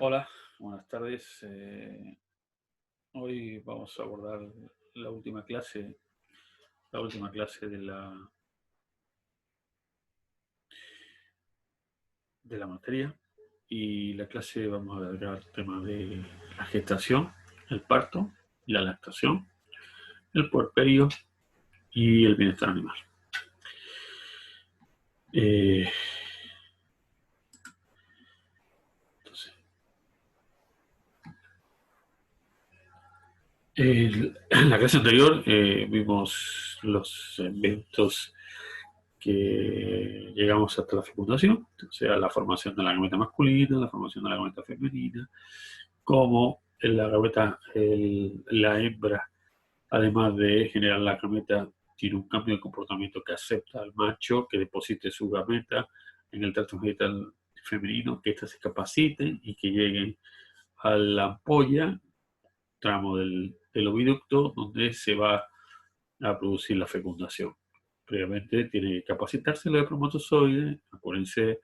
Hola, buenas tardes. Hoy vamos a abordar la última clase, la última clase de la materia. Y la clase vamos a hablar el tema de la gestación, el parto, la lactación, el puerperio y el bienestar animal. Entonces, en la clase anterior vimos los eventos que llegamos hasta la fecundación, o sea, la formación de la gameta masculina, la formación de la gameta femenina, como la hembra, además de generar la gameta, tiene un cambio de comportamiento que acepta al macho que deposite su gameta en el tracto genital femenino, que ésta se capacite y que llegue a la ampolla, tramo del oviducto, donde se va a producir la fecundación. Previamente tiene que capacitarse el espermatozoide, acuérdense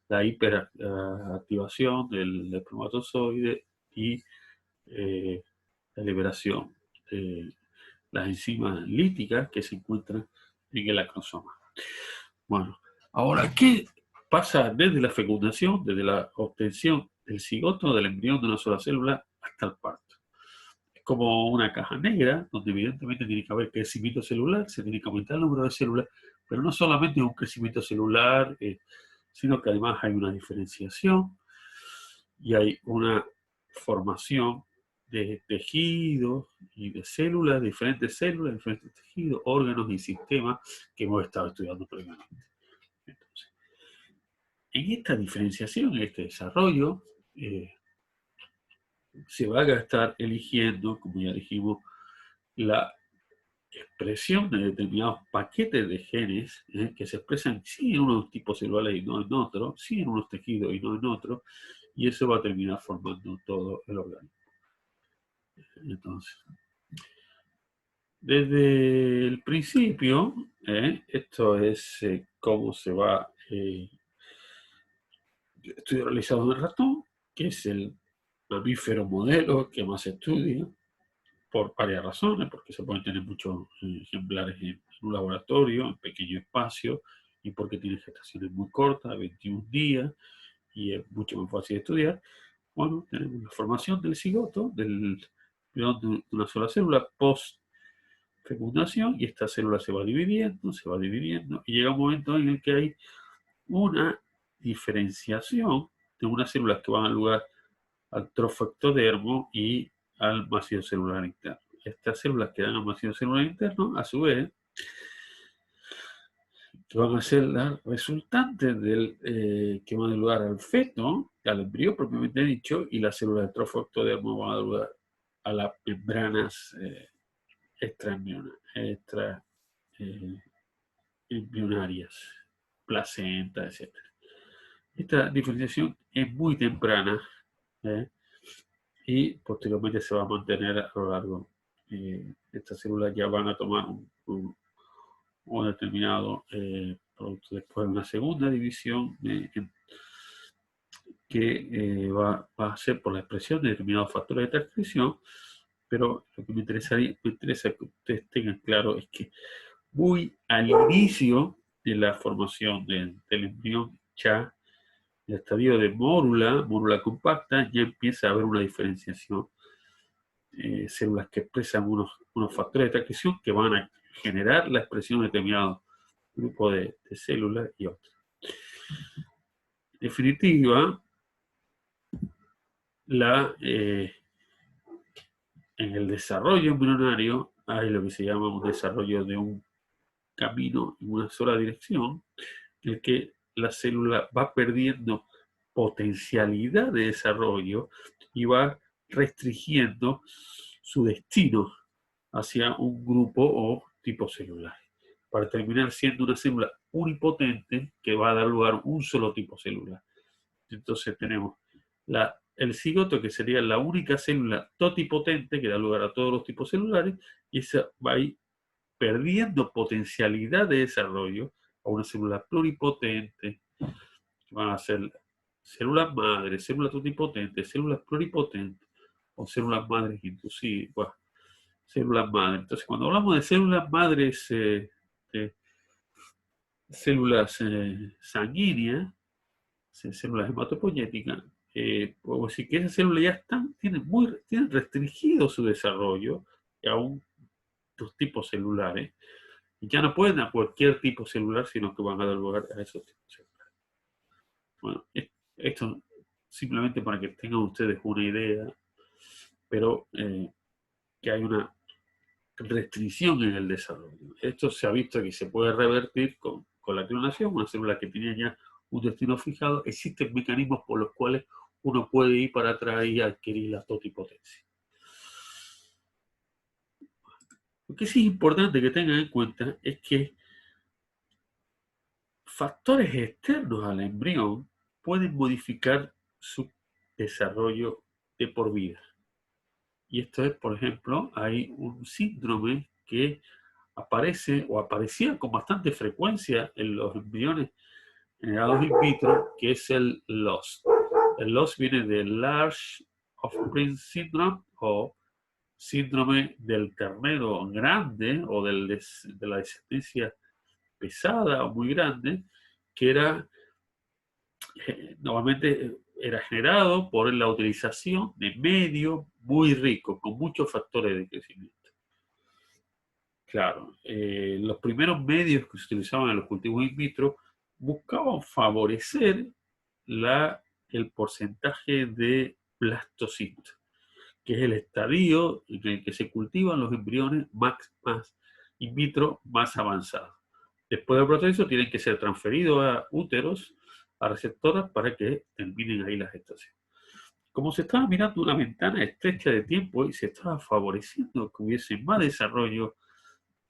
la hiperactivación del espermatozoide y la liberación de las enzimas líticas que se encuentran en el acrosoma. Bueno, ahora, ¿qué pasa desde la fecundación, desde la obtención del cigoto, del embrión de una sola célula, hasta el parto? Es como una caja negra, donde evidentemente tiene que haber crecimiento celular, se tiene que aumentar el número de células, pero no solamente es un crecimiento celular, sino que además hay una diferenciación y hay una formación de tejidos y de diferentes células, diferentes tejidos, órganos y sistemas que hemos estado estudiando previamente. Entonces, en esta diferenciación, en este desarrollo, se va a estar eligiendo, como ya dijimos, la expresión de determinados paquetes de genes que se expresan sí en unos tipos celulares y no en otros, sí en unos tejidos y no en otros, y eso va a terminar formando todo el organismo. Entonces, desde el principio, esto es cómo se va estudio realizado en el ratón, que es el mamífero modelo que más se estudia, por varias razones, porque se pueden tener muchos ejemplares en un laboratorio, en pequeño espacio, y porque tiene gestaciones muy cortas, 21 días, y es mucho más fácil de estudiar. Bueno, tenemos la formación del cigoto, de una sola célula post fecundación, y esta célula se va dividiendo, y llega un momento en el que hay una diferenciación de unas células que van al lugar al trofectodermo y al macizo celular interno. Estas células que dan al macizo celular interno, a su vez, que van a ser las resultantes que van a dar lugar al feto, al embrión propiamente dicho, y las células del trofectodermo van a dar lugar a las membranas extraembrionarias, placenta, etc. Esta diferenciación es muy temprana, y posteriormente se va a mantener a lo largo. Estas células ya van a tomar un determinado producto después de una segunda división que va a ser por la expresión de determinados factores de transcripción, pero lo que me interesa que ustedes tengan claro es que muy al inicio de la formación del embrión, ya el estadio de mórula compacta, ya empieza a haber una diferenciación, células que expresan unos factores de transcripción que van a generar la expresión de determinado grupo de células y otras. En definitiva, en el desarrollo embrionario hay lo que se llama un desarrollo de un camino en una sola dirección, en el que la célula va perdiendo potencialidad de desarrollo y va restringiendo su destino hacia un grupo o tipo celular, para terminar siendo una célula unipotente que va a dar lugar a un solo tipo celular. Entonces tenemos el cigoto, que sería la única célula totipotente que da lugar a todos los tipos celulares, y esa va a ir perdiendo potencialidad de desarrollo a una célula pluripotente, que van a ser células madres, células totipotentes, células pluripotentes o células madres inducidas, bueno, células madres. Entonces, cuando hablamos de células madres, de células sanguíneas, células hematopoyéticas, podemos decir que esas células ya tienen restringido su desarrollo a otros tipos celulares, y ya no pueden a cualquier tipo celular, sino que van a dar lugar a esos tipos celulares. Bueno, esto simplemente para que tengan ustedes una idea, pero que hay una restricción en el desarrollo. Esto se ha visto que se puede revertir con la clonación, una célula que tenía ya un destino fijado. Existen mecanismos por los cuales uno puede ir para atrás y adquirir la totipotencia. Lo que sí es importante que tengan en cuenta es que factores externos al embrión pueden modificar su desarrollo de por vida. Y esto es, por ejemplo, hay un síndrome que aparece o aparecía con bastante frecuencia en los embriones generados in vitro, que es el LOS. El LOS viene de Large Offspring Syndrome o síndrome del ternero grande o de la descendencia pesada o muy grande, que era normalmente era generado por la utilización de medio muy rico, con muchos factores de crecimiento. Claro, los primeros medios que se utilizaban en los cultivos in vitro buscaban favorecer el porcentaje de blastocito, que es el estadio en el que se cultivan los embriones más in vitro más avanzados. Después del proceso tienen que ser transferidos a úteros, a receptoras, para que terminen ahí la gestación. Como se estaba mirando una ventana estrecha de tiempo y se estaba favoreciendo que hubiese más desarrollo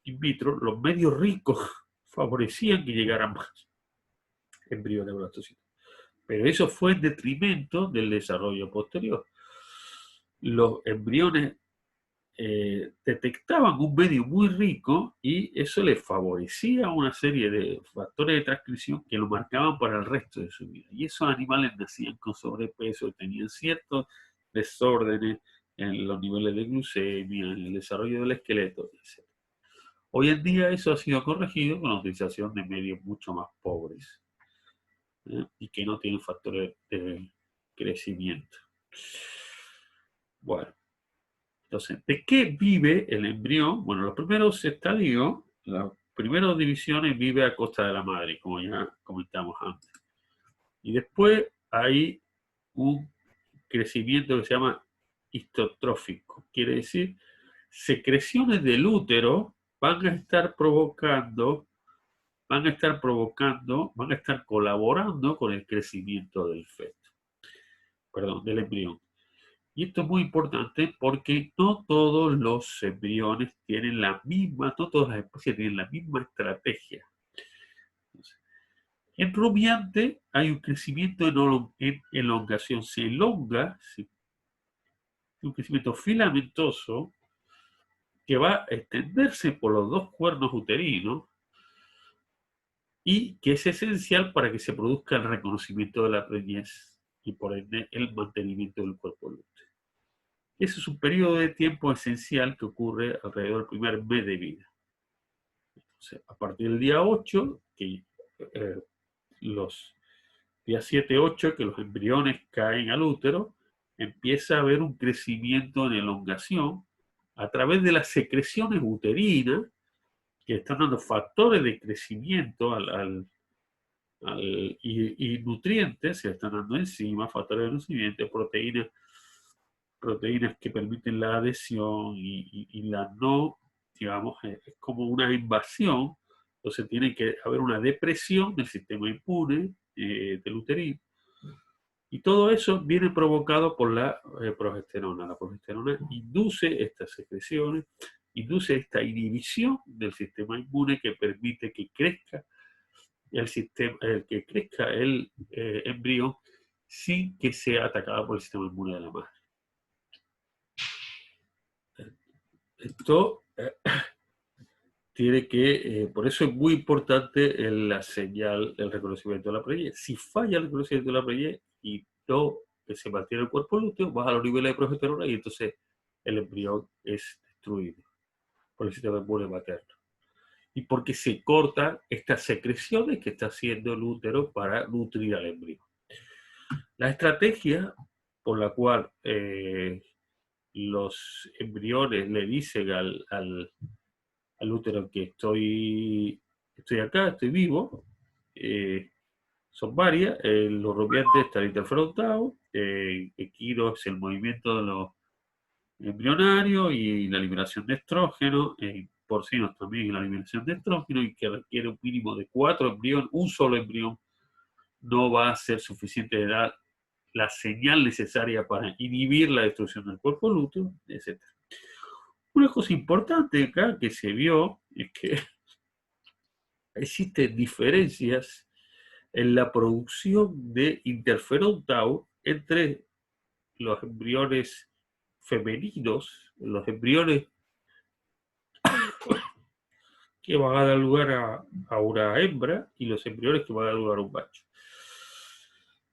in vitro, los medios ricos favorecían que llegaran más embriones blastocitos. Pero eso fue en detrimento del desarrollo posterior. Los embriones detectaban un medio muy rico y eso les favorecía una serie de factores de transcripción que lo marcaban para el resto de su vida. Y esos animales nacían con sobrepeso, tenían ciertos desórdenes en los niveles de glucemia, en el desarrollo del esqueleto, etc. Hoy en día eso ha sido corregido con la utilización de medios mucho más pobres, y que no tienen factores de crecimiento. Bueno, entonces, ¿de qué vive el embrión? Bueno, los primeros estadios, las primeras divisiones vive a costa de la madre, como ya comentamos antes. Y después hay un crecimiento que se llama histotrófico. Quiere decir, secreciones del útero van a estar colaborando con el crecimiento del feto, perdón, del embrión. Y esto es muy importante porque no todos los embriones tienen no todas las especies tienen la misma estrategia. Entonces, en rumiante hay un crecimiento en elongación, se elonga, un crecimiento filamentoso que va a extenderse por los dos cuernos uterinos y que es esencial para que se produzca el reconocimiento de la preñez y por ende el mantenimiento del cuerpo lúteo. Ese es un periodo de tiempo esencial que ocurre alrededor del primer mes de vida. Entonces, a partir del día 8, los días 7, 8, que los embriones caen al útero, empieza a haber un crecimiento en elongación a través de las secreciones uterinas que están dando factores de crecimiento y nutrientes, se están dando enzimas, factores de nutrientes, proteínas que permiten la adhesión y la no, digamos, es como una invasión. Entonces tiene que haber una depresión del sistema inmune del uterino. Y todo eso viene provocado por la progesterona. La progesterona induce estas secreciones, induce esta inhibición del sistema inmune que permite que crezca el embrión sin que sea atacado por el sistema inmune de la madre. Esto tiene que, por eso es muy importante la señal, el reconocimiento de la preñez. Si falla el reconocimiento de la preñez y no que se mantiene el cuerpo lúteo, baja los niveles de progesterona y entonces el embrión es destruido por el sistema inmune materno. Y porque se cortan estas secreciones que está haciendo el útero para nutrir al embrión. La estrategia por la cual los embriones le dicen al útero que estoy acá, estoy vivo, son varias. Los rumiantes están interferontados, equino es el movimiento de los embrionarios y la liberación de estrógeno, porcinos también la liberación de estrógeno, y que requiere un mínimo de 4 embriones. Un solo embrión no va a ser suficiente de dar la señal necesaria para inhibir la destrucción del cuerpo lúteo, etc. Una cosa importante acá que se vio es que existen diferencias en la producción de interferón tau entre los embriones femeninos, los embriones que van a dar lugar a una hembra y los embriones que van a dar lugar a un macho.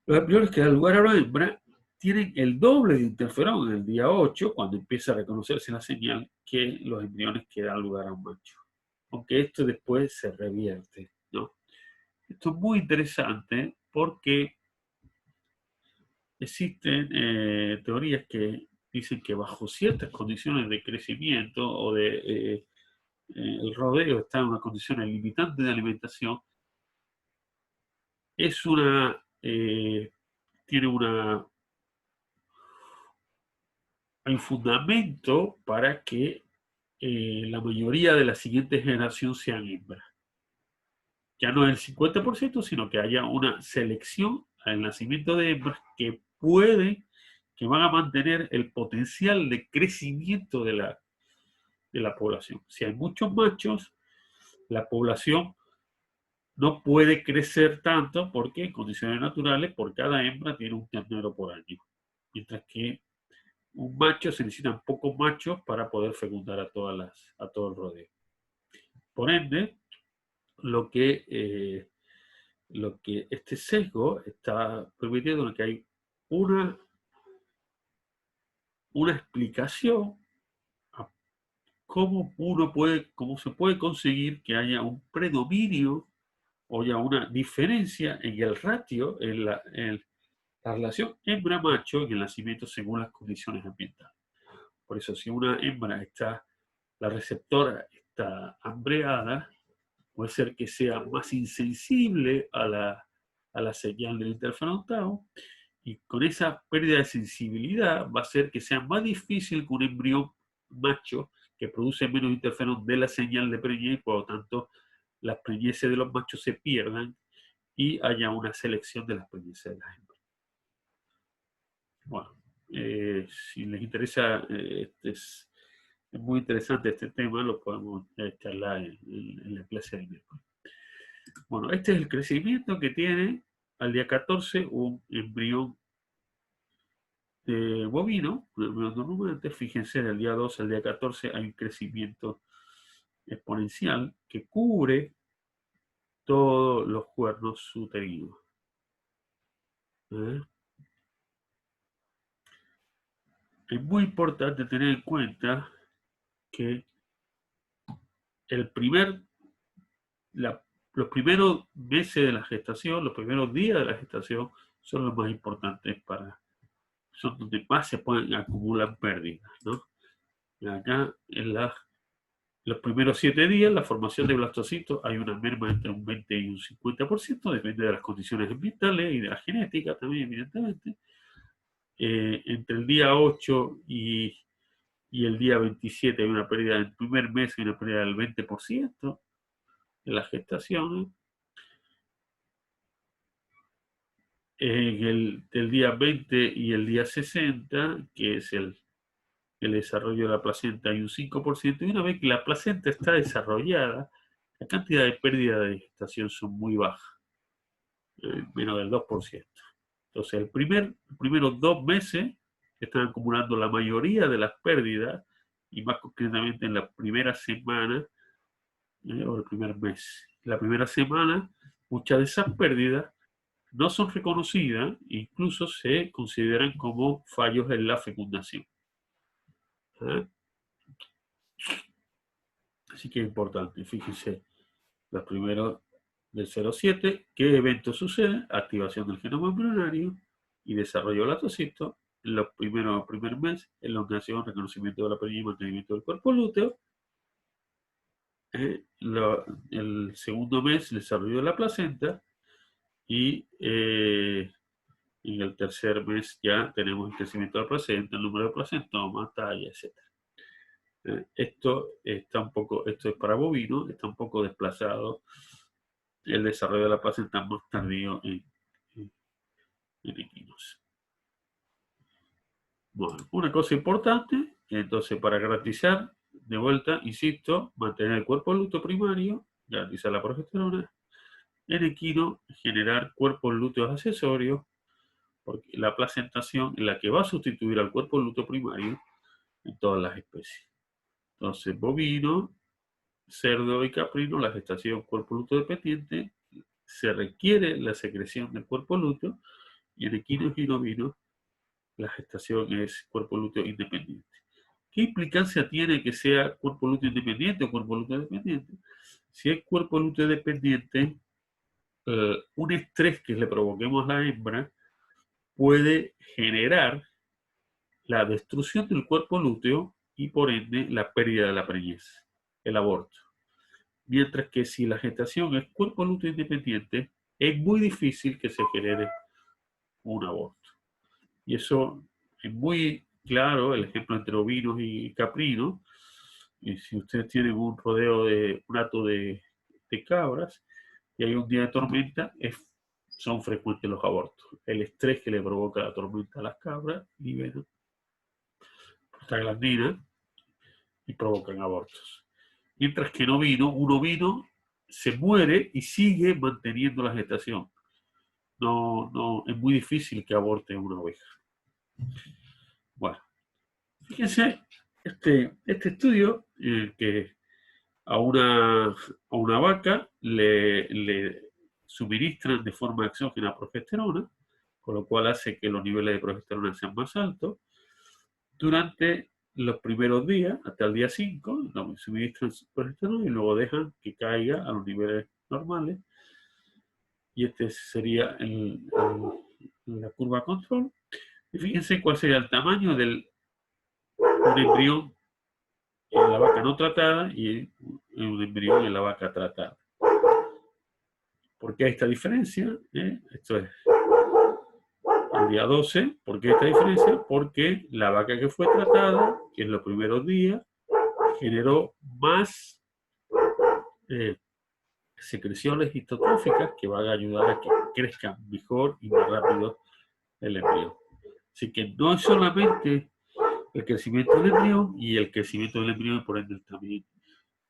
Los embriones que dan lugar a una hembra tienen el doble de interferón en el día 8, cuando empieza a reconocerse la señal, que los embriones que dan lugar a un macho. Aunque esto después se revierte, ¿no? Esto es muy interesante porque existen teorías que dicen que bajo ciertas condiciones de crecimiento o de el rodeo está en una condición limitante de alimentación, es tiene hay un fundamento para que la mayoría de la siguiente generación sean hembras. Ya no es el 50%, sino que haya una selección al nacimiento de hembras que van a mantener el potencial de crecimiento de la población. Si hay muchos machos, la población no puede crecer tanto porque en condiciones naturales, por cada hembra tiene un ternero por año. Mientras que un macho se necesitan pocos machos para poder fecundar a todo el rodeo. Por ende, lo que este sesgo está permitiendo que hay una explicación a cómo se puede conseguir que haya un predominio o ya una diferencia en el ratio, en la relación hembra-macho en el nacimiento según las condiciones ambientales. Por eso, si una hembra la receptora está hambreada, puede ser que sea más insensible a la señal del interferón tau, y con esa pérdida de sensibilidad va a ser que sea más difícil que un embrión macho que produce menos interferón de la señal de preñez, y por lo tanto las preñeces de los machos se pierdan y haya una selección de las preñeces de las hembras. Bueno, si les interesa, es muy interesante este tema, lo podemos charlar en la clase del miércoles. Bueno, este es el crecimiento que tiene al día 14 un embrión de bovino, un embrión de rumiante. Fíjense, del día 12 al día 14 hay un crecimiento exponencial que cubre todos los cuernos uterinos. Es muy importante tener en cuenta que los primeros meses de la gestación, los primeros días de la gestación, son los más importantes son donde más se pueden acumular pérdidas, ¿no? Y acá, los primeros 7 días, la formación de blastocitos, hay una merma entre un 20 y un 50%, depende de las condiciones ambientales y de la genética también, evidentemente. Entre el día 8 y el día 27 hay una pérdida del primer mes, hay una pérdida del 20% de las gestaciones. Del día 20 y el día 60, que es el desarrollo de la placenta, hay un 5%, y una vez que la placenta está desarrollada, la cantidad de pérdida de gestación son muy bajas, menos del 2%. Entonces, los primeros 2 meses están acumulando la mayoría de las pérdidas, y más concretamente en la primera semana o el primer mes. La primera semana, muchas de esas pérdidas no son reconocidas, incluso se consideran como fallos en la fecundación. ¿Eh? Así que es importante, fíjense, los primeros del 0,7, ¿qué eventos suceden? Activación del genoma embrionario y desarrollo del lactocito. En los primer mes, elongación, reconocimiento de la perilla y mantenimiento del cuerpo lúteo. El segundo mes, desarrollo de la placenta. Y en el tercer mes ya tenemos el crecimiento de la placenta, el número de placentomas, talla, etc. Esto es para bovino, está un poco desplazado el desarrollo de la placenta más tardío en equinos. Bueno, una cosa importante, entonces para garantizar, de vuelta, insisto, mantener el cuerpo lúteo primario, garantizar la progesterona, en equino generar cuerpos lúteos accesorios, porque la placentación es la que va a sustituir al cuerpo lúteo primario en todas las especies. Entonces, bovino, cerdo y caprino, la gestación cuerpo lúteo dependiente, se requiere la secreción del cuerpo lúteo, y en equinos y ovinos la gestación es cuerpo lúteo independiente. ¿Qué implicancia tiene que sea cuerpo lúteo independiente o cuerpo lúteo dependiente? Si es cuerpo lúteo dependiente, un estrés que le provoquemos a la hembra puede generar la destrucción del cuerpo lúteo y por ende la pérdida de la preñez, el aborto. Mientras que si la gestación es cuerpo lúteo independiente, es muy difícil que se genere un aborto. Y eso es muy claro, el ejemplo entre ovinos y caprinos. Y si ustedes tienen un rodeo de un hato de cabras y hay un día de tormenta, son frecuentes los abortos. El estrés que le provoca la tormenta a las cabras liberan prostaglandina y provocan abortos. Mientras que en ovino, un ovino se muere y sigue manteniendo la gestación. No, es muy difícil que aborte una oveja. Bueno, fíjense, este estudio que a una vaca le suministran de forma exógena progesterona, con lo cual hace que los niveles de progesterona sean más altos. Durante los primeros días, hasta el día 5, suministran progesterona y luego dejan que caiga a los niveles normales. Y este sería la curva control. Y fíjense cuál sería el tamaño de un embrión en la vaca no tratada y un embrión en la vaca tratada. ¿Por qué hay esta diferencia? Esto es el día 12. ¿Por qué esta diferencia? Porque la vaca que fue tratada, que en los primeros días, generó más secreciones histotróficas que van a ayudar a que crezca mejor y más rápido el embrión. Así que no es solamente el crecimiento del embrión y el crecimiento del embrión por ende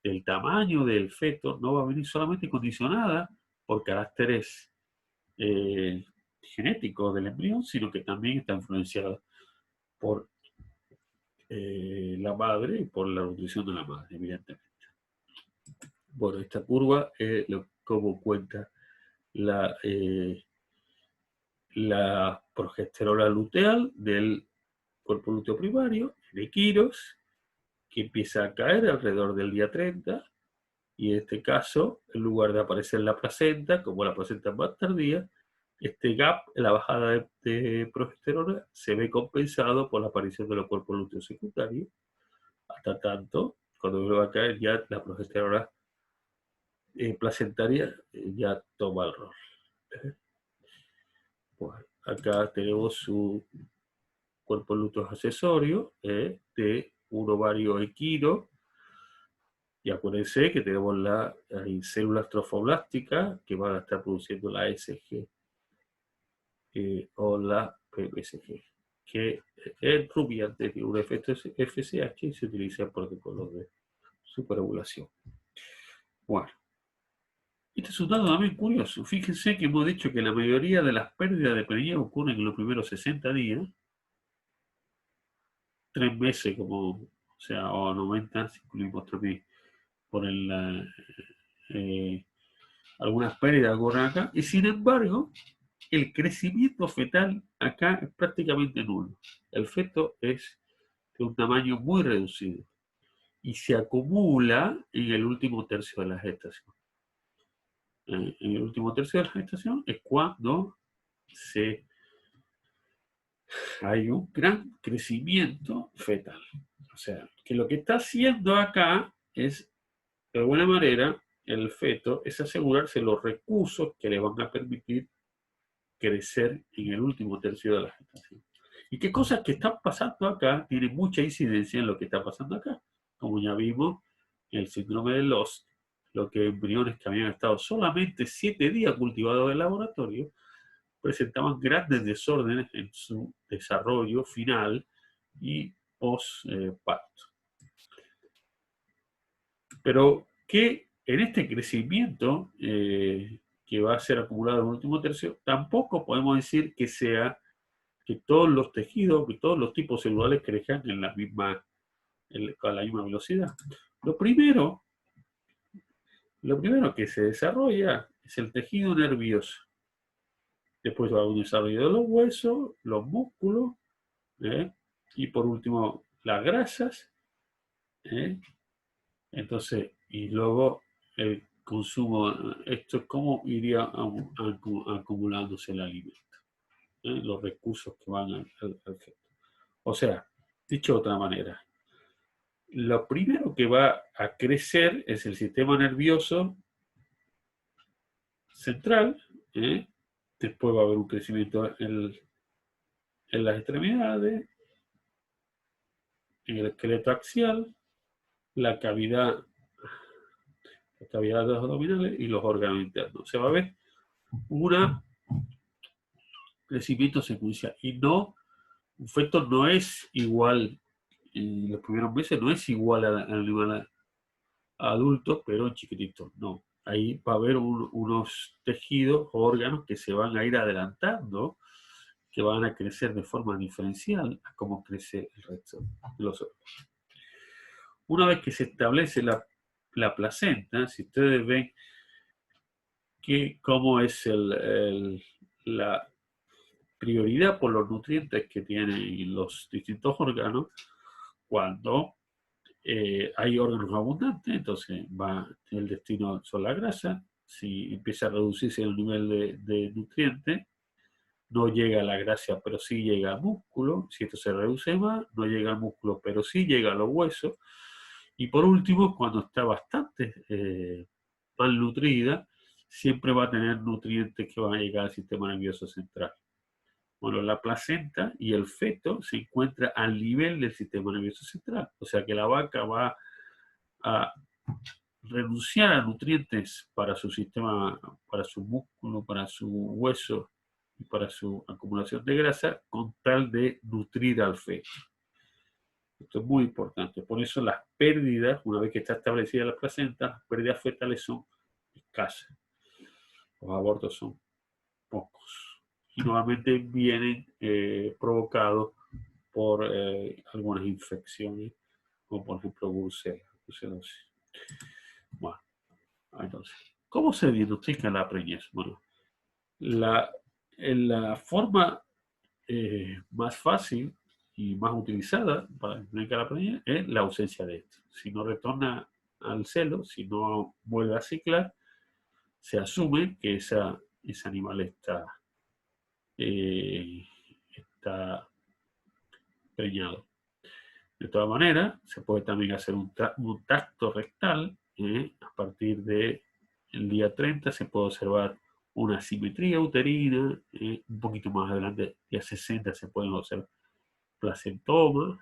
el tamaño del feto no va a venir solamente condicionada por caracteres genéticos del embrión, sino que también está influenciada por la madre y por la nutrición de la madre, evidentemente. Bueno, esta curva es como cuenta la progesterona luteal del cuerpo lúteo primario, en equinos, que empieza a caer alrededor del día 30, y en este caso, en lugar de aparecer la placenta, como la placenta es más tardía, este gap, la bajada de progesterona, se ve compensado por la aparición de los cuerpos lúteos secundarios, hasta tanto, cuando vuelve a caer ya la progesterona placentaria ya toma el rol. Bueno, acá tenemos su cuerpo lúteo accesorio de un ovario equino. Y acuérdense que tenemos las células trofoblásticas que van a estar produciendo la SG o la PMSG, que es rubiante, tiene un efecto FSH y se utiliza en protocolos de superovulación. Bueno, este es un dato también curioso. Fíjense que hemos dicho que la mayoría de las pérdidas de perilla ocurren en los primeros 60 días, 3 meses como, o sea, o 90, si incluimos también por algunas pérdidas ocurren acá, y sin embargo, el crecimiento fetal acá es prácticamente nulo. El feto es de un tamaño muy reducido y se acumula en el último tercio de la gestación. En el último tercio de la gestación es cuando hay un gran crecimiento fetal. O sea, que lo que está haciendo acá es, de alguna manera, el feto es asegurarse los recursos que le van a permitir crecer en el último tercio de la gestación. Y qué cosas que están pasando acá tienen mucha incidencia en lo que está pasando acá. Como ya vimos, el síndrome de Lost, lo que embriones que habían estado solamente 7 días cultivados en el laboratorio, presentaban grandes desórdenes en su desarrollo final y post-parto. Pero que en este crecimiento que va a ser acumulado en el último tercio, tampoco podemos decir que sea que todos los tejidos, que todos los tipos celulares crezcan con la misma velocidad. Lo primero que se desarrolla es el tejido nervioso. Después va un desarrollo de los huesos, los músculos, y por último las grasas. Entonces, y luego el consumo, esto es como iría acumulándose el alimento, los recursos que van al feto. O sea, dicho de otra manera, lo primero que va a crecer es el sistema nervioso central, después va a haber un crecimiento en las extremidades, en el esqueleto axial, la cavidad de los abdominales y los órganos internos. Se va a ver un crecimiento secuencial y no, un feto no es igual, en los primeros meses no es igual al animal adulto, pero chiquitito, no. Ahí va a haber unos tejidos o órganos que se van a ir adelantando, que van a crecer de forma diferencial a cómo crece el resto de los órganos. Una vez que se establece la placenta, si ustedes ven cómo es la prioridad por los nutrientes que tienen los distintos órganos, cuando hay órganos abundantes, entonces el destino son la grasa. Si empieza a reducirse el nivel de nutrientes, no llega a la grasa, pero sí llega al músculo. Si esto se reduce más, no llega al músculo, pero sí llega a los huesos. Y por último, cuando está bastante malnutrida, siempre va a tener nutrientes que van a llegar al sistema nervioso central. Bueno, la placenta y el feto se encuentran al nivel del sistema nervioso central. O sea que la vaca va a renunciar a nutrientes para su sistema, para su músculo, para su hueso y para su acumulación de grasa, con tal de nutrir al feto. Esto es muy importante. Por eso las pérdidas, una vez que está establecida la placenta, las pérdidas fetales son escasas. Los abortos son pocos. Y nuevamente vienen provocados por algunas infecciones, como por ejemplo brucelosis. Bueno, entonces, ¿cómo se diagnostica la preñez? Bueno, la forma más fácil y más utilizada para diagnosticar la preñez es la ausencia de esto. Si no retorna al celo, si no vuelve a ciclar, se asume que ese animal está preñado. De todas maneras, se puede también hacer un tacto rectal. A partir del día 30 se puede observar una simetría uterina. Un poquito más adelante, día 60, se pueden observar placentomas,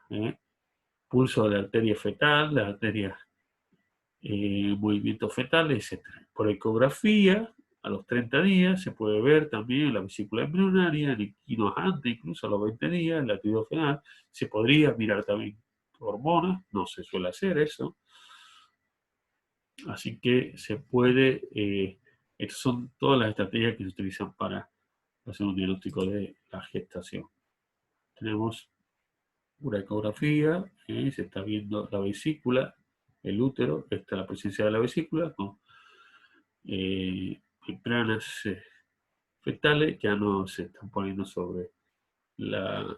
pulso de la arteria fetal, de la arteria movimientos fetales, etc. Por ecografía, a los 30 días se puede ver también la vesícula embrionaria, el equino antes, incluso a los 20 días, el latido fetal. Se podría mirar también hormonas, no se suele hacer eso. Así que se puede, estas son todas las estrategias que se utilizan para hacer un diagnóstico de la gestación. Tenemos una ecografía, se está viendo la vesícula, el útero, está la presencia de la vesícula con membranas fetales ya no se están poniendo sobre la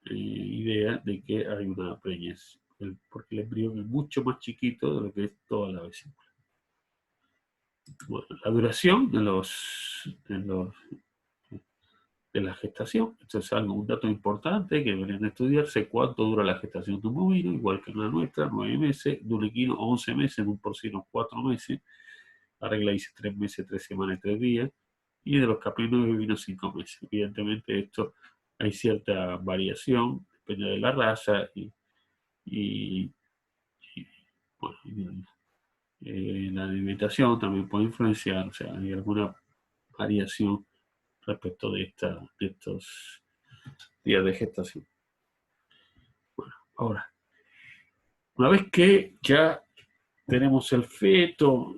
idea de que hay una preñez, porque el embrión es mucho más chiquito de lo que es toda la vesícula. Bueno, la duración de la gestación, esto es un dato importante que deberían estudiarse: cuánto dura la gestación de un bovino, igual que en la nuestra, 9 meses, de un equino 11 meses, de un porcino 4 meses, la regla dice 3 meses, 3 semanas y 3 días, y de los caprinos y bovinos 5 meses. Evidentemente esto hay cierta variación, depende de la raza y, bueno, la alimentación también puede influenciar, o sea, hay alguna variación respecto de estos días de gestación. Bueno, ahora, una vez que ya tenemos el feto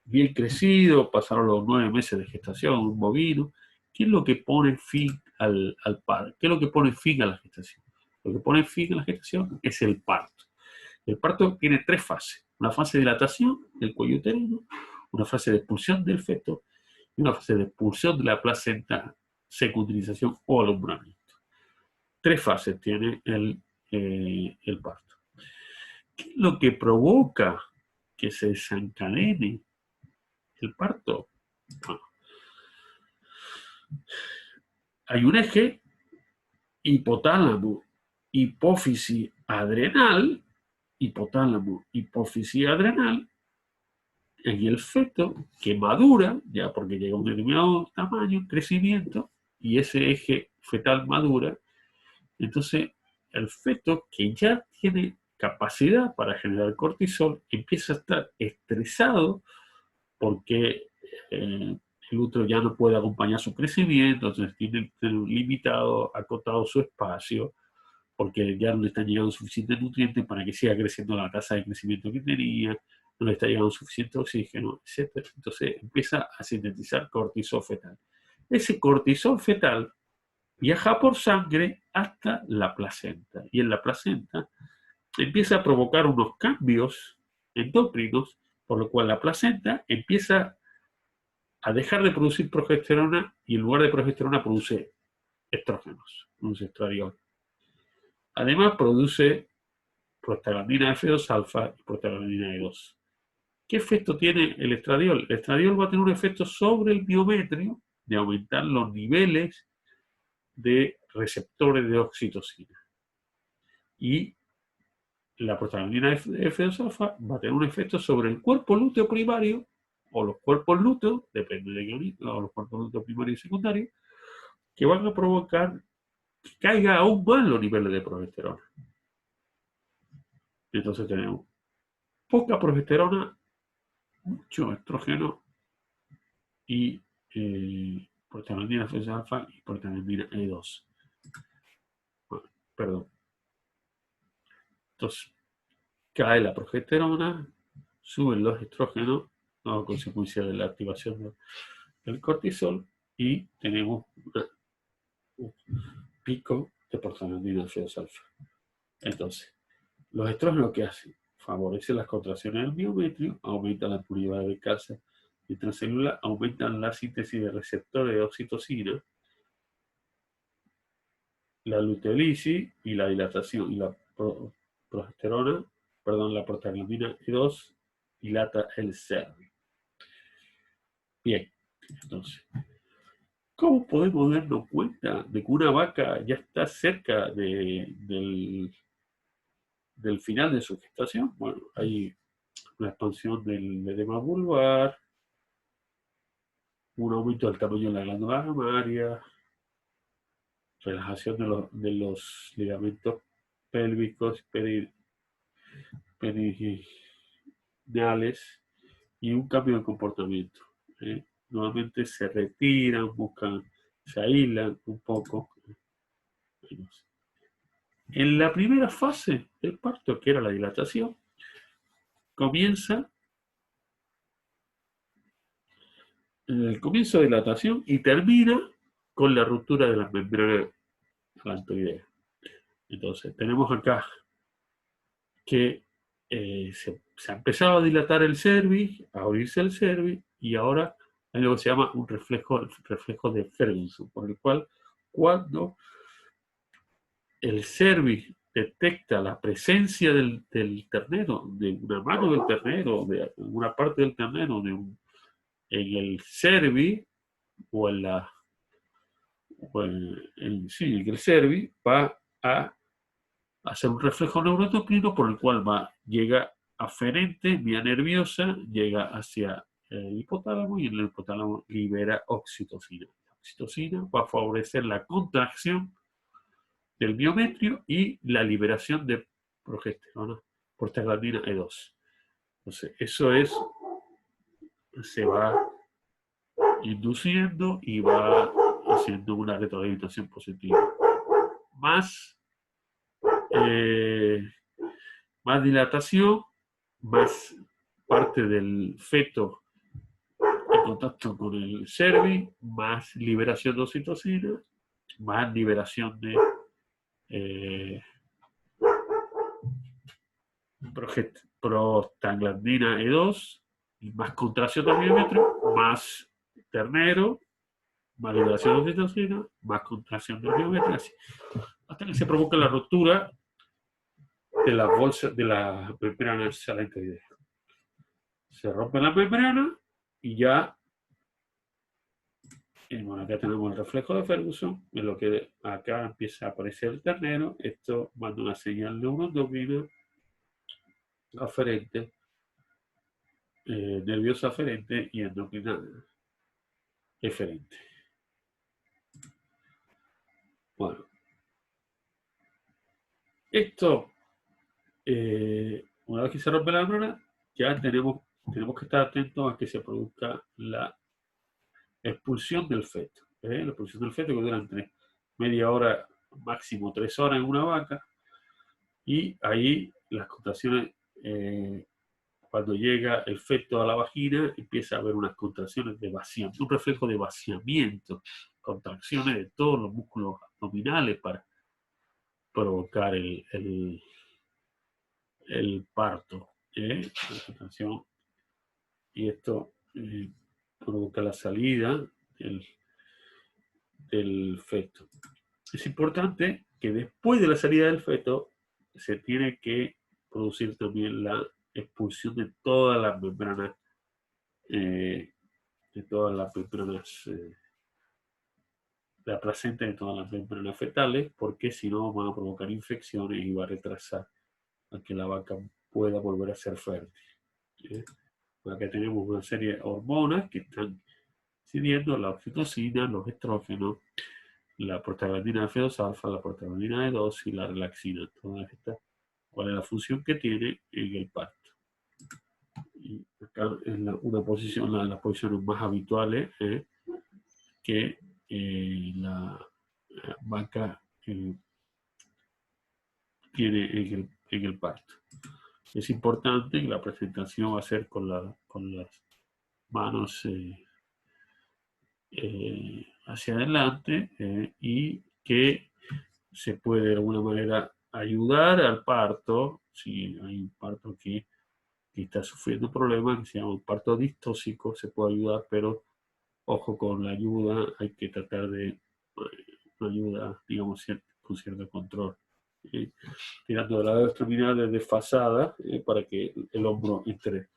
bien crecido, pasaron los 9 meses de gestación, un bovino, ¿qué es lo que pone fin al parto? ¿Qué es lo que pone fin a la gestación? Lo que pone fin a la gestación es el parto. El parto tiene 3 fases: una fase de dilatación del cuello uterino, una fase de expulsión del feto y una fase de expulsión de la placenta, secundarización o alumbramiento. 3 fases tiene el parto. ¿Qué es lo que provoca que se desencadene el parto? Bueno, hay un eje hipotálamo, hipófisis adrenal, hipotálamo, hipófisis adrenal, en el feto que madura, ya porque llega a un determinado tamaño, crecimiento, y ese eje fetal madura. Entonces, el feto que ya tiene capacidad para generar cortisol empieza a estar estresado porque el útero ya no puede acompañar su crecimiento, entonces tiene limitado, acotado su espacio, porque ya no le están llegando suficientes nutrientes para que siga creciendo la tasa de crecimiento que tenía, no le está llegando suficiente oxígeno, etc. Entonces empieza a sintetizar cortisol fetal. Ese cortisol fetal viaja por sangre hasta la placenta, y en la placenta empieza a provocar unos cambios endocrinos, por lo cual la placenta empieza a dejar de producir progesterona y en lugar de progesterona produce estrógenos, produce estradiol. Además produce prostaglandina F2 alfa y prostaglandina E2. ¿Qué efecto tiene el estradiol? El estradiol va a tener un efecto sobre el miometrio de aumentar los niveles de receptores de oxitocina. Y la prostaglandina F2 alfa va a tener un efecto sobre el cuerpo lúteo primario o los cuerpos lúteos, depende de qué, o los cuerpos lúteos primarios y secundarios, que van a provocar que caiga aún más los niveles de progesterona. Entonces tenemos poca progesterona, mucho estrógeno y prostaglandina F2 alfa y prostaglandina E2. Bueno, perdón. Entonces, cae la progesterona, suben los estrógenos, a consecuencia de la activación del cortisol, y tenemos un pico de prostaglandina F2 alfa. Entonces, los estrógenos, ¿qué hacen? Favorecen las contracciones del miometrio, aumentan la actividad de casa intracelular, aumentan la síntesis de receptores de oxitocina, la luteolisis y la dilatación. Y la progesterona, perdón, la prostaglandina E2 dilata el ser. Bien, entonces, ¿cómo podemos darnos cuenta de que una vaca ya está cerca del final de su gestación? Bueno, hay una expansión del edema vulvar, un aumento del tamaño de la glándula mamaria, relajación de los ligamentos pélvicos perineales y un cambio de comportamiento. Nuevamente se retiran, se aíslan un poco. En la primera fase del parto, que era la dilatación, comienza en el comienzo de dilatación y termina con la ruptura de las membranas galantoideas. Entonces, tenemos acá que se ha empezado a dilatar el cervix, a abrirse el cervix, y ahora hay lo que se llama un reflejo de Ferguson, por el cual cuando el cervix detecta la presencia del ternero, de una mano del ternero, de una parte del ternero, en el cervix o en la sí, en el cervix, va a hacer un reflejo neuroendocrino por el cual llega aferente, vía nerviosa, llega hacia el hipotálamo y en el hipotálamo libera oxitocina. La oxitocina va a favorecer la contracción del miometrio y la liberación de progesterona, prostaglandina E2. Entonces, se va induciendo y va haciendo una retroalimentación positiva. Más eh, más dilatación, más parte del feto en contacto con el cervix, más liberación de oxitocina, más liberación de prostaglandina E2, y más contracción del miometrio, más ternero, más liberación de oxitocina, más contracción del miometrio, así, hasta que se provoca la ruptura de la bolsa de la membrana salentoidea. Se rompe la membrana y ya, bueno, acá tenemos el reflejo de Ferguson, en lo que acá empieza a aparecer el ternero. Esto manda una señal neuroendocrina aferente, nerviosa aferente y endocrina eferente. Bueno, esto, una vez que se rompe la membrana, ya tenemos que estar atentos a que se produzca la expulsión del feto. La expulsión del feto que dura entre media hora, máximo 3 horas en una vaca, y ahí las contracciones, cuando llega el feto a la vagina, empieza a haber unas contracciones de vaciamiento, un reflejo de vaciamiento, contracciones de todos los músculos abdominales para provocar el parto. Y esto provoca la salida del feto. Es importante que después de la salida del feto se tiene que producir también la expulsión de todas las membranas, de la placenta, de todas las membranas fetales, porque si no van a provocar infecciones y va a retrasar a que la vaca pueda volver a ser fértil. Acá tenemos una serie de hormonas que están incidiendo: la oxitocina, los estrógenos, la prostaglandina F2 alfa, la prostaglandina E2 y la relaxina. Todas estas, ¿cuál es la función que tiene en el parto? Y acá es una posición, las posiciones más habituales que la vaca tiene en el parto. Es importante que la presentación va a ser con las manos hacia adelante, y que se puede de alguna manera ayudar al parto si hay un parto que está sufriendo problemas, que se llama un parto distóxico. Se puede ayudar, pero ojo con la ayuda, hay que tratar de una ayuda, digamos, con cierto control, tirando de la extremidad desfasada, para que el hombro entre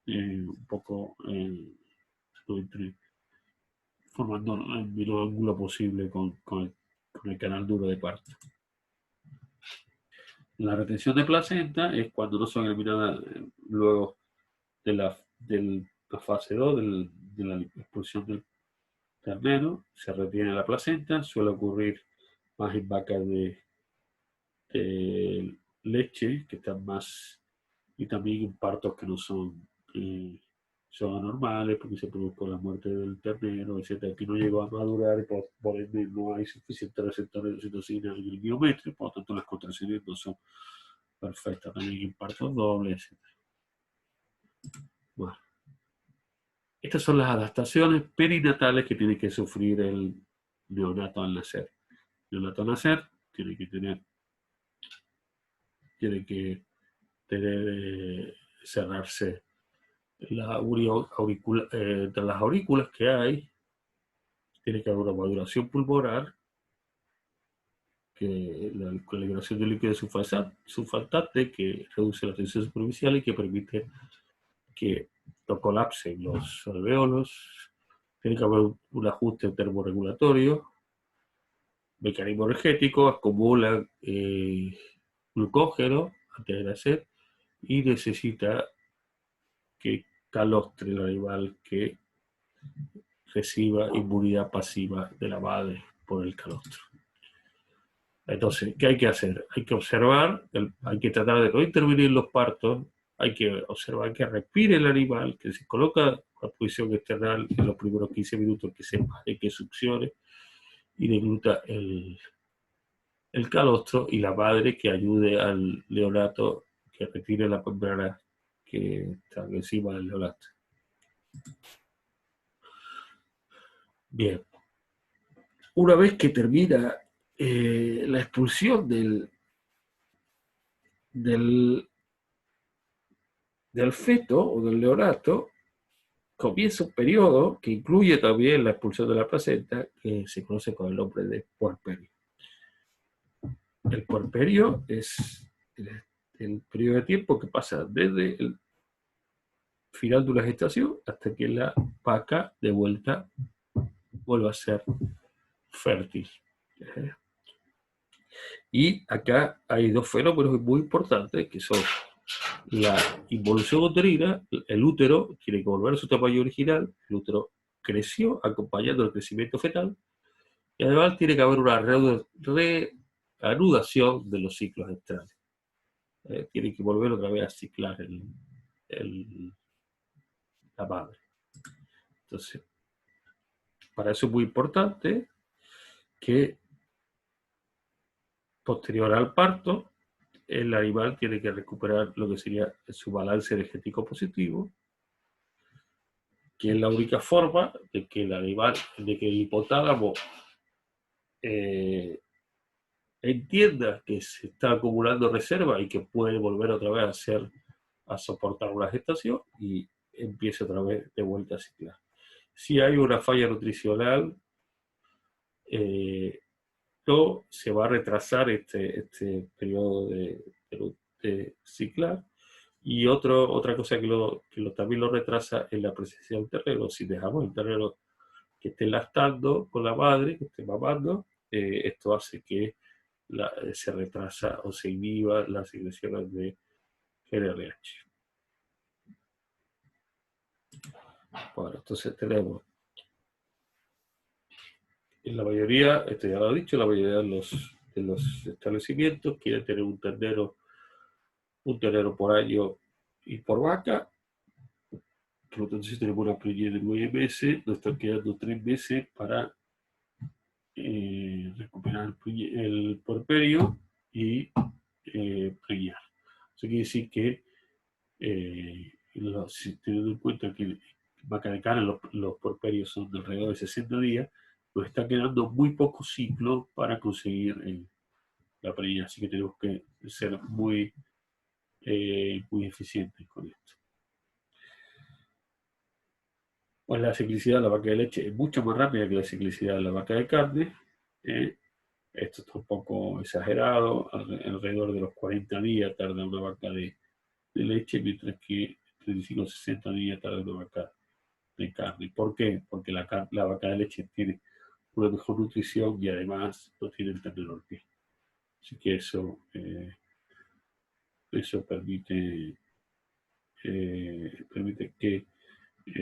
un poco, no entre formando el menor ángulo posible con el canal duro de parto. La retención de placenta es cuando no son eliminadas luego de la fase 2 de la expulsión del ternero. Se retiene la placenta, suele ocurrir más en vacas de leche, que están más, y también en partos que no son anormales, porque se produjo la muerte del ternero, etc., que no llegó a madurar, y por ende no hay suficientes receptores de oxitocina en el miometrio, por lo tanto las contracciones no son perfectas. También en partos dobles, etc. Bueno, estas son las adaptaciones perinatales que tiene que sufrir el neonato al nacer. El neonato al nacer tiene que cerrarse entre las aurículas que hay. Tiene que haber una maduración pulmonar, que con la liberación de líquido sulfatante que reduce la tensión superficial y que permite que no colapsen los alveolos. Tiene que haber un ajuste termorregulatorio, mecanismo energético, acumula glucógeno antes de nacer y necesita que calostre el animal, que reciba inmunidad pasiva de la madre por el calostro. Entonces, ¿qué hay que hacer? Hay que observar, hay que tratar de no intervenir los partos, hay que observar que respire el animal, que se coloca en la posición external en los primeros 15 minutos, que sepa de que succione y degluta el calostro, y la madre que ayude al neonato que retire la membrana que está encima del neonato. Bien. Una vez que termina la expulsión del feto o del neonato, comienza un periodo que incluye también la expulsión de la placenta, que se conoce con el nombre de puerperio. El puerperio es el periodo de tiempo que pasa desde el final de una gestación hasta que la vaca de vuelta vuelva a ser fértil. Y acá hay dos fenómenos muy importantes, que son la involución uterina. El útero tiene que volver a su tamaño original, el útero creció acompañando el crecimiento fetal, y además tiene que haber una reanudación de los ciclos estrales. Tiene que volver otra vez a ciclar la madre. Entonces, para eso es muy importante que posterior al parto, el animal tiene que recuperar lo que sería su balance energético positivo, que es la única forma de que el hipotálamo entienda que se está acumulando reserva y que puede volver otra vez a soportar una gestación y empiece otra vez de vuelta a ciclar. Si hay una falla nutricional, no se va a retrasar este periodo de ciclar. Y otra cosa que también lo retrasa es la presencia del ternero. Si dejamos el ternero que esté lactando con la madre, que esté mamando, esto hace que se retrasa o se inhiba las secreciones de GnRH. Bueno, entonces tenemos, en la mayoría, esto ya lo he dicho, la mayoría de los establecimientos quieren tener un ternero por año y por vaca. Por lo tanto, si tenemos una preñez de 9 meses, nos están quedando 3 meses para recuperar el puerperio y preñar. Eso quiere decir que, si teniendo en cuenta que vaca de carne los puerperios son de alrededor de 60 días, nos está quedando muy poco ciclo para conseguir la preñez. Así que tenemos que ser muy eficientes con esto. Pues la ciclicidad de la vaca de leche es mucho más rápida que la ciclicidad de la vaca de carne. Esto está un poco exagerado, alrededor de los 40 días tarda una vaca de leche, mientras que 35 o 60 días tarda una vaca de carne. ¿Por qué? Porque la vaca de leche tiene una mejor nutrición y además no tiene el ternero al pie. Así que eso permite que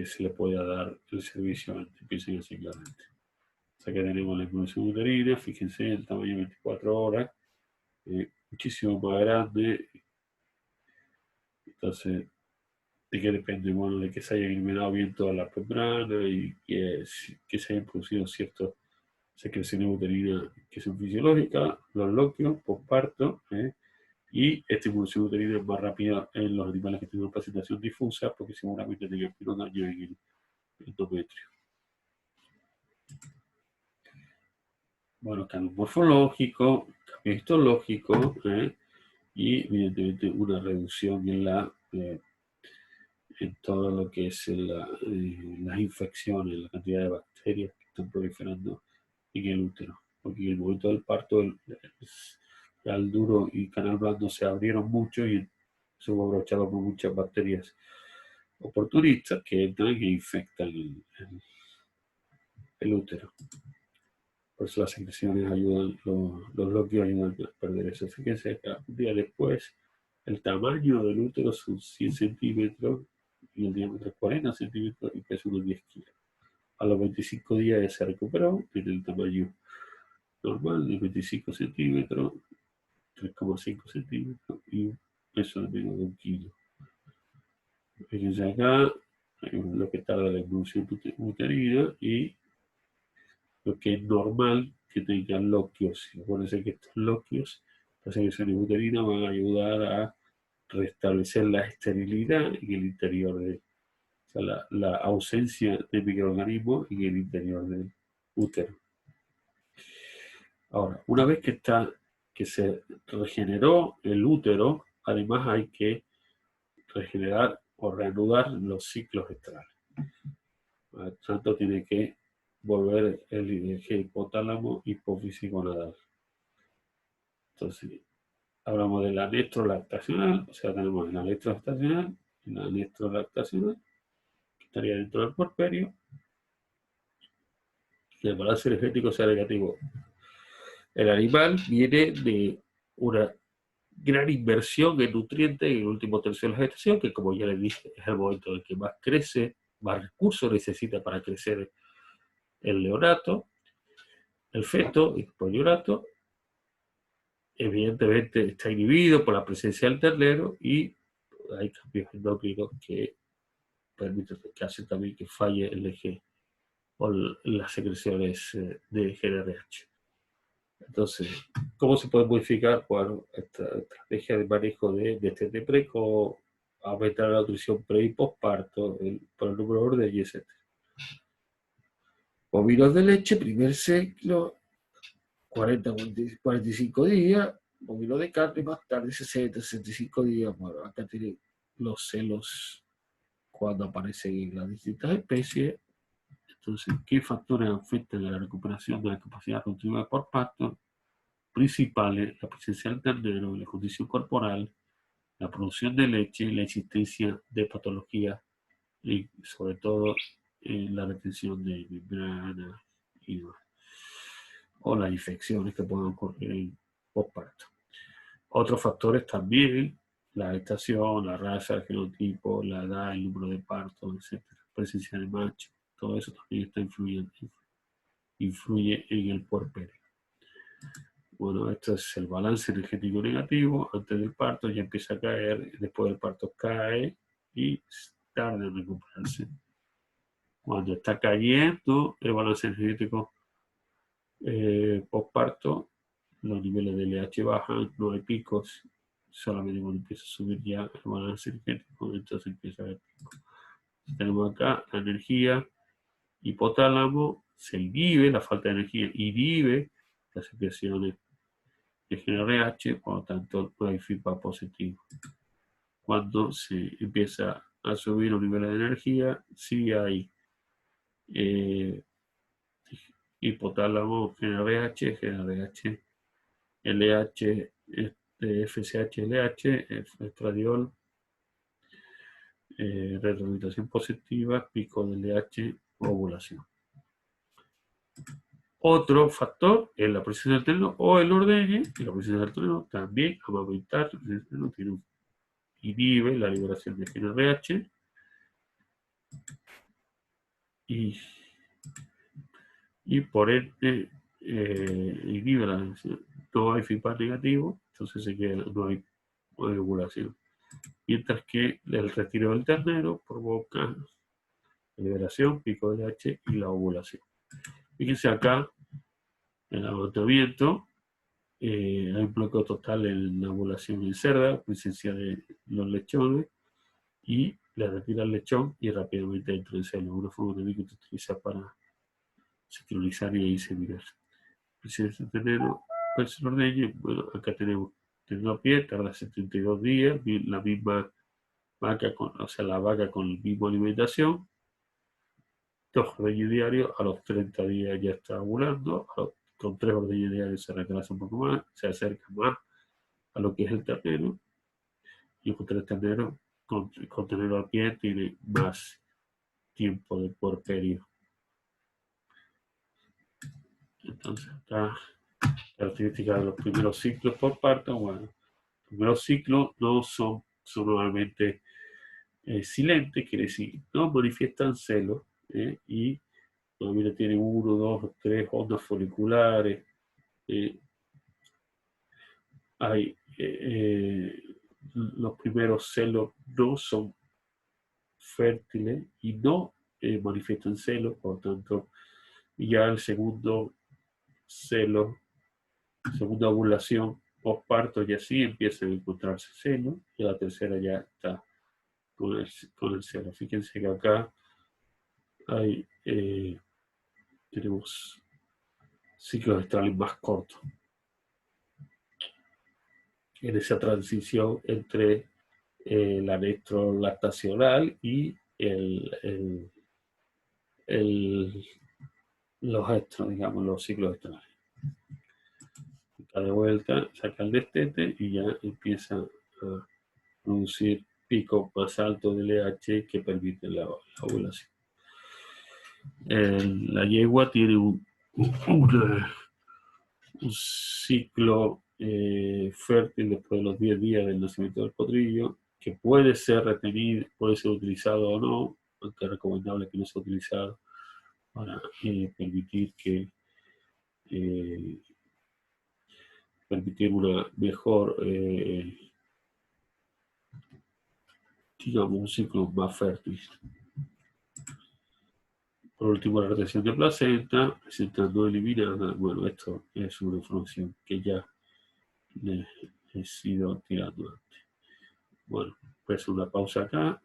se le pueda dar el servicio antes de que empiecen a ciclar. O sea que tenemos la involución uterina, fíjense, el tamaño de 24 horas, muchísimo más grande. Entonces, ¿de qué depende? Bueno, de que se hayan eliminado bien todas las membranas y que se hayan producido ciertas secreciones uterinas que son fisiológicas, los loquios, posparto, y esta involución uterina es más rápida en los animales que tienen una placentación difusa, porque seguramente tengan menos daño en el endometrio. Bueno, cambio morfológico, cambio histológico, y evidentemente una reducción en todo lo que es las infecciones, la cantidad de bacterias que están proliferando en el útero. Porque en el momento del parto el canal duro y canal blando se abrieron mucho y se fue abrochado por muchas bacterias oportunistas que entran e infectan el útero. Por eso las secreciones ayudan, los bloqueos ayudan a perder eso. Fíjense que un día después el tamaño del útero son 100 centímetros y el diámetro es 40 centímetros y pesa unos 10 kilos. A los 25 días ya se recuperó en el tamaño normal de 25 centímetros, 3,5 centímetros y un peso de menos de 1 kilo. Fíjense acá lo que tarda la evolución uterina y lo que es normal que tengan loquios. Acuérdense que estos loquios, las secreciones uterinas, van a ayudar a restablecer la esterilidad en el interior de, o sea, la ausencia de microorganismos en el interior del útero. Ahora, una vez que se regeneró el útero, además hay que regenerar o reanudar los ciclos estrales. Por lo tanto, tiene que volver el eje hipotálamo hipófisis gonadal. Entonces, hablamos de la nestrolactacional, o sea, tenemos la nestrolactacional y la nestrolactacional, que estaría dentro del puerperio, y el balance energético sea negativo. El animal viene de una gran inversión en nutrientes en el último tercio de la gestación, que como ya les dije, es el momento en que más crece, más recursos necesita para crecer el neonato, el feto y el neonato. Evidentemente está inhibido por la presencia del ternero y hay cambios endocrinos que permiten, que hacen también que falle el eje o las secreciones de GnRH. Entonces, ¿cómo se puede modificar? Bueno, esta estrategia de manejo de este precoz, aumentar la nutrición pre y postparto, por el número de ordeñes, etc. Bovinos de leche, primer ciclo, 40-45 días, bovino de carne más tarde 60-65 días. Bueno, acá tienen los celos cuando aparecen en las distintas especies. Entonces, ¿qué factores afectan a la recuperación de la capacidad nutritiva por parto? Principales: la presencia del ternero, la condición corporal, la producción de leche, la existencia de patologías y sobre todo la retención de membrana y demás, o las infecciones que pueden ocurrir en postparto. Otros factores también: la gestación, la raza, el genotipo, la edad, el número de partos, etc. Presencia de macho, todo eso también está influye en el puerperio. Bueno, esto es el balance energético negativo. Antes del parto ya empieza a caer, después del parto cae y tarda en recuperarse. Cuando está cayendo el balance energético postparto, los niveles de LH bajan, no hay picos, solamente cuando empieza a subir ya el balance energético, entonces empieza a haber picos. Tenemos acá la energía hipotálamo, se inhibe, la falta de energía inhibe las secreciones de GnRH, por lo tanto no hay feedback positivo. Cuando se empieza a subir los niveles de energía, sí hay hipotálamo, GnRH, LH, FSH, LH, estradiol, retroalimentación positiva, pico de LH, ovulación. Otro factor es la presencia del ternero o el ordeñe, y la presencia del ternero también, amamentar, inhibe la liberación de GnRH y por ende inhibe la no hay feedback negativo, entonces se queda, no hay ovulación. Mientras que el retiro del ternero provoca la liberación, pico de LH y la ovulación. Fíjense acá, el amamantamiento, hay un bloqueo total en la ovulación en cerda, presencia de los lechones, y le retira el lechón y rápidamente entra en celo. Una forma también que se utiliza para sincronizar y inseminar. Presencia de ternero, versus ordeñe, bueno, acá tenemos teniendo a pie tarda 72 días, la misma vaca, o sea, la vaca con la misma alimentación, 2 ordeños diarios, a los 30 días ya está ovulando, con 3 ordeños diarios se retrasa un poco más, se acerca más a lo que es el ternero, y con 3 terneros, con ternero al pie, tiene más tiempo de puerperio. Entonces, acá, características de los primeros ciclos por parto. Bueno, los primeros ciclos no son normalmente silentes, quiere decir, no manifiestan celos, y normalmente tienen 1, 2, 3 ondas foliculares. Los primeros celos no son fértiles y no manifiestan celos, por lo tanto, ya el segundo celo, segunda ovulación postparto, ya sí empiezan a encontrarse celos, y la tercera ya está con el celo. Fíjense que acá tenemos ciclos estrales más cortos en esa transición entre la electrolactacional y los estros, digamos, los ciclos estrales. De vuelta, saca el destete y ya empieza a producir picos más altos de LH que permiten la ovulación. La yegua tiene un ciclo fértil después de los 10 días del nacimiento del potrillo, que puede ser retenido, puede ser utilizado o no, aunque es recomendable que no sea utilizado para permitir una mejor, digamos, un ciclo más fértil. Por último, la retención de placenta, placenta no eliminada. Bueno, esto es una información que ya les he ido tirando antes. Bueno, pues una pausa acá